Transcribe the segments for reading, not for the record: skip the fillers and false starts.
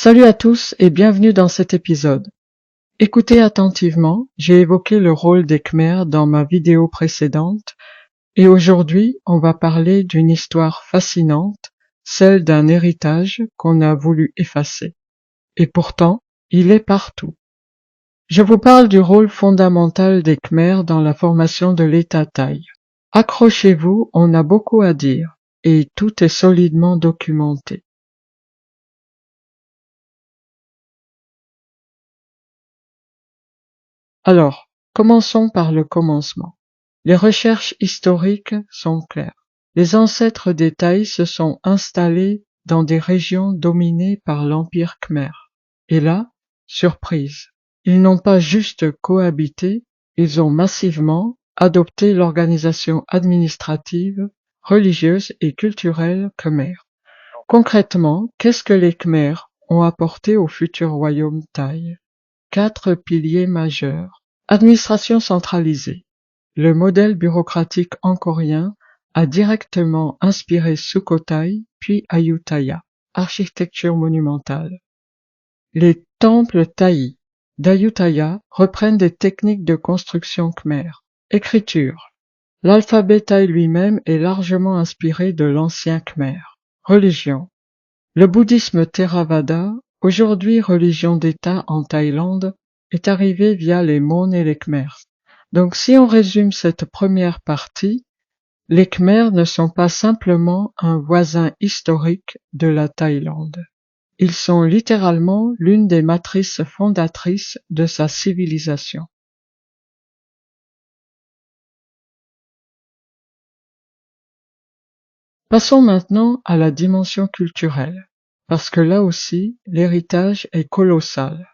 Salut à tous et bienvenue dans cet épisode. Écoutez attentivement, j'ai évoqué le rôle des Khmers dans ma vidéo précédente et aujourd'hui on va parler d'une histoire fascinante, celle d'un héritage qu'on a voulu effacer. Et pourtant, il est partout. Je vous parle du rôle fondamental des Khmers dans la formation de l'État thaï. Accrochez-vous, on a beaucoup à dire et tout est solidement documenté. Alors, commençons par le commencement. Les recherches historiques sont claires. Les ancêtres des Thaïs se sont installés dans des régions dominées par l'Empire Khmer. Et là, surprise, ils n'ont pas juste cohabité, ils ont massivement adopté l'organisation administrative, religieuse et culturelle Khmer. Concrètement, qu'est-ce que les Khmers ont apporté au futur royaume thaï? 4 piliers majeurs. Administration centralisée. Le modèle bureaucratique angkorien a directement inspiré Sukhothai puis Ayutthaya. Architecture monumentale. Les temples thaïs d'Ayutthaya reprennent des techniques de construction khmer. Écriture. L'alphabet thaï lui-même est largement inspiré de l'ancien khmer. Religion. Le bouddhisme Theravada, aujourd'hui religion d'État en Thaïlande, est arrivé via les Mon et les Khmers. Donc si on résume cette première partie, les Khmers ne sont pas simplement un voisin historique de la Thaïlande. Ils sont littéralement l'une des matrices fondatrices de sa civilisation. Passons maintenant à la dimension culturelle, parce que là aussi, l'héritage est colossal.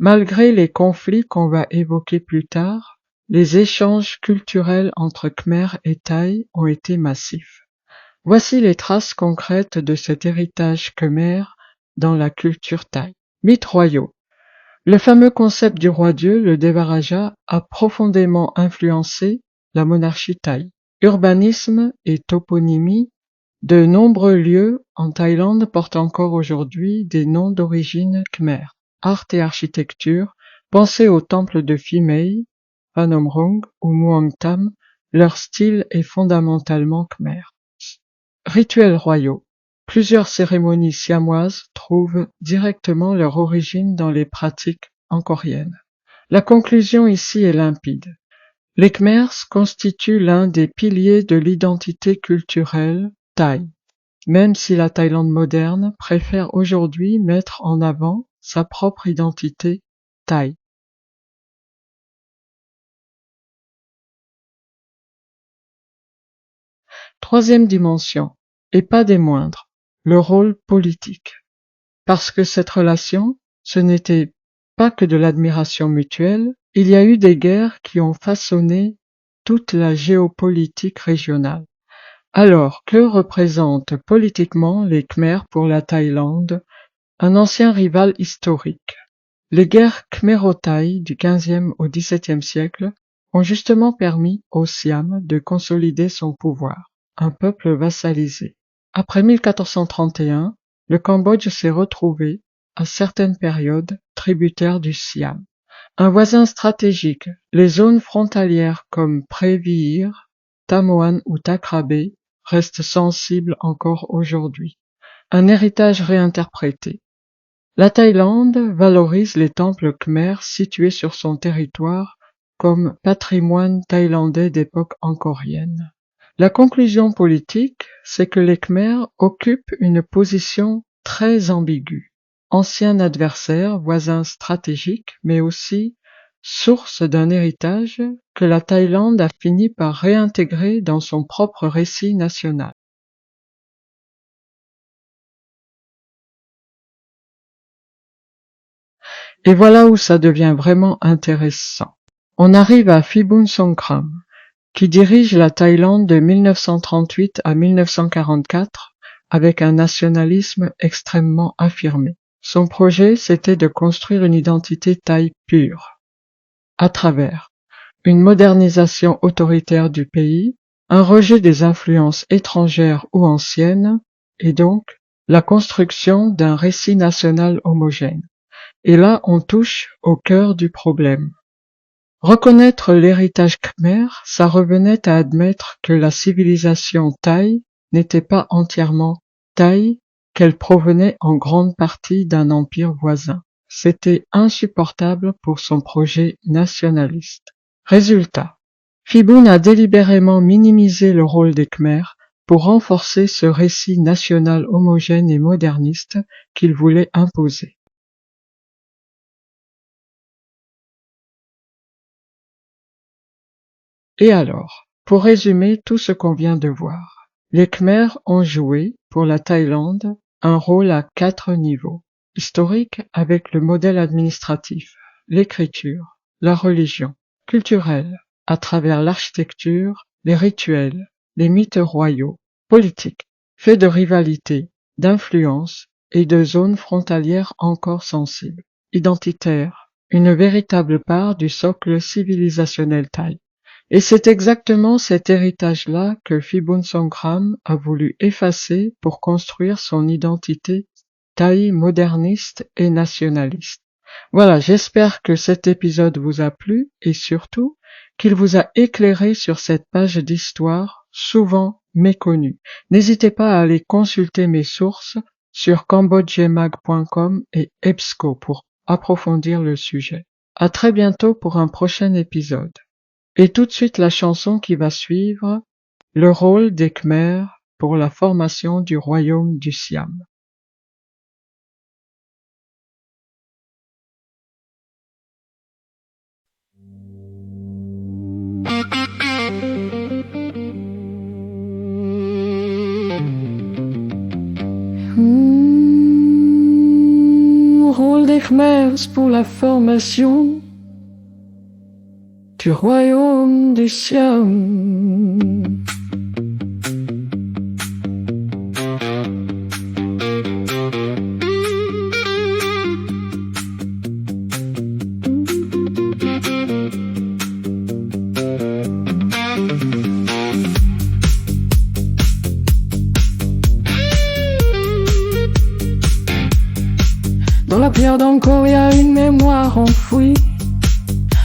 Malgré les conflits qu'on va évoquer plus tard, les échanges culturels entre Khmer et Thaï ont été massifs. Voici les traces concrètes de cet héritage khmer dans la culture thaï. Mythes royaux. Le fameux concept du roi-dieu, le Devaraja, a profondément influencé la monarchie thaï. Urbanisme et toponymie. De nombreux lieux en Thaïlande portent encore aujourd'hui des noms d'origine khmer. Art et architecture, pensez au temple de Phimei, Phnom Rong ou Muang Tham, leur style est fondamentalement khmer. Rituels royaux. Plusieurs cérémonies siamoises trouvent directement leur origine dans les pratiques angkoriennes. La conclusion ici est limpide. Les Khmers constituent l'un des piliers de l'identité culturelle thaï, même si la Thaïlande moderne préfère aujourd'hui mettre en avant sa propre identité thaï. Troisième dimension, et pas des moindres, le rôle politique. Parce que cette relation, ce n'était pas que de l'admiration mutuelle, il y a eu des guerres qui ont façonné toute la géopolitique régionale. Alors, que représentent politiquement les Khmers pour la Thaïlande, un ancien rival historique? Les guerres khméro-thaï du XVe au XVIIe siècle ont justement permis au Siam de consolider son pouvoir, un peuple vassalisé. Après 1431, le Cambodge s'est retrouvé, à certaines périodes, tributaire du Siam. Un voisin stratégique, les zones frontalières comme Prévihir, Tamoan ou Takrabé restent sensibles encore aujourd'hui. Un héritage réinterprété. La Thaïlande valorise les temples khmers situés sur son territoire comme patrimoine thaïlandais d'époque angkorienne. La conclusion politique, c'est que les Khmers occupent une position très ambiguë. Ancien adversaire, voisin stratégique, mais aussi source d'un héritage que la Thaïlande a fini par réintégrer dans son propre récit national. Et voilà où ça devient vraiment intéressant. On arrive à Phibun Songkhram, qui dirige la Thaïlande de 1938 à 1944 avec un nationalisme extrêmement affirmé. Son projet, c'était de construire une identité thaï pure, à travers une modernisation autoritaire du pays, un rejet des influences étrangères ou anciennes, et donc la construction d'un récit national homogène. Et là, on touche au cœur du problème. Reconnaître l'héritage khmer, ça revenait à admettre que la civilisation thaï n'était pas entièrement thaï, qu'elle provenait en grande partie d'un empire voisin. C'était insupportable pour son projet nationaliste. Résultat, Phiboun a délibérément minimisé le rôle des Khmers pour renforcer ce récit national homogène et moderniste qu'il voulait imposer. Et alors, pour résumer tout ce qu'on vient de voir, les Khmers ont joué, pour la Thaïlande, un rôle à 4 niveaux. Historique avec le modèle administratif, l'écriture, la religion, culturel à travers l'architecture, les rituels, les mythes royaux, politique, fait de rivalité, d'influence et de zones frontalières encore sensibles, identitaire, une véritable part du socle civilisationnel thaï. Et c'est exactement cet héritage-là que Phiboun Songkhram a voulu effacer pour construire son identité thaï moderniste et nationaliste. Voilà, j'espère que cet épisode vous a plu et surtout qu'il vous a éclairé sur cette page d'histoire souvent méconnue. N'hésitez pas à aller consulter mes sources sur cambodgemag.com et EBSCO pour approfondir le sujet. À très bientôt pour un prochain épisode. Et tout de suite la chanson qui va suivre, le rôle des Khmers pour la formation du royaume du Siam. Rôle des Khmers pour la formation du royaume du Siam. Dans la pierre d'Angkor, y a une mémoire enfouie.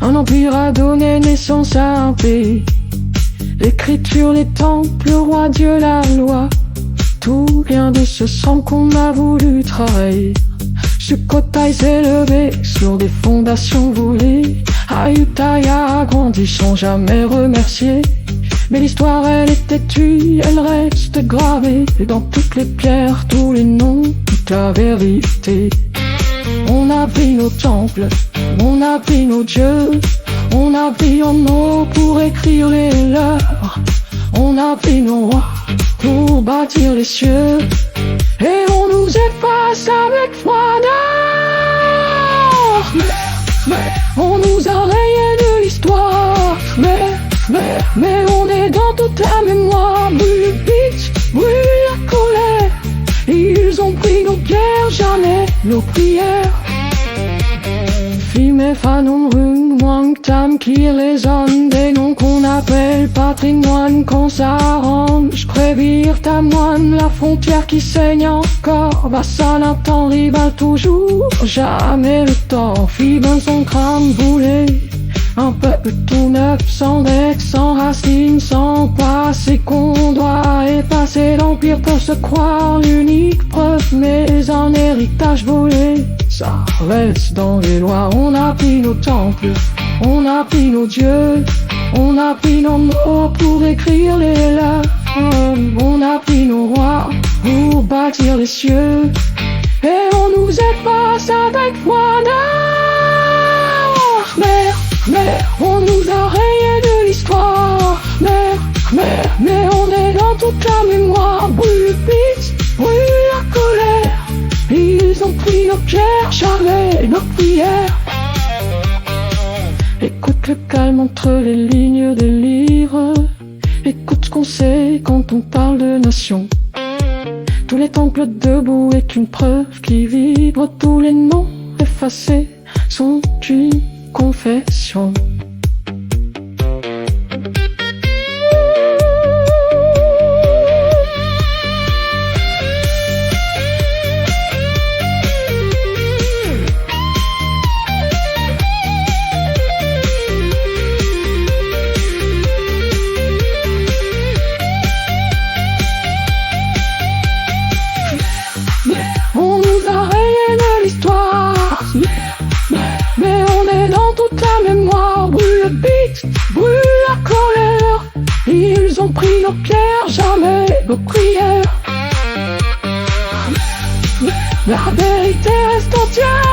Un empire a donné naissance à un pays. L'écriture, les temples, le roi Dieu, la loi. Tout vient de ce sang qu'on a voulu trahir. Sukhothai s'est levé sur des fondations volées. Ayutthaya a grandi sans jamais remercier. Mais l'histoire, elle est têtue, elle reste gravée dans toutes les pierres, tous les noms, toute la vérité. On a pris nos temples, on a pris nos dieux, on a pris en eau pour écrire les leurs. On a pris nos rois pour bâtir les cieux, et on nous efface avec froideur. Mais on nous a rayés de l'histoire. Mais on est dans toute la mémoire. Brûle le beat, brûle la colère. Ils ont pris nos guerres, jamais nos prières. Phime, Phanom, Rung, Muang, Tam qui résonnent des noms qu'on appelle patrimoine. Quand ça arrange, Crévir, Tamoine, la frontière qui saigne encore. Vassal, un temps, rival toujours, jamais le tort. Phiboun Songkhram voulait un peuple tout neuf, sans dette, sans racines, sans passé qu'on doit effacer l'empire pour se croire l'unique preuve, mais un héritage volé, ça reste dans les lois. On a pris nos temples, on a pris nos dieux, on a pris nos mots pour écrire les leurs. On a pris nos rois pour bâtir les cieux, et on nous efface avec froideur. Mais on nous a rayés de l'histoire. Mais on est dans toute la mémoire. Brûle le beat, brûle la colère. Ils ont pris nos pierres, jamais nos prières. Écoute le calme entre les lignes des livres. Écoute ce qu'on sait quand on parle de nation. Tous les temples debout est une preuve qui vibre. Tous les noms effacés sont une confession. le beat brûle la colère. Ils ont pris nos pierres, jamais nos prières. La vérité reste entière.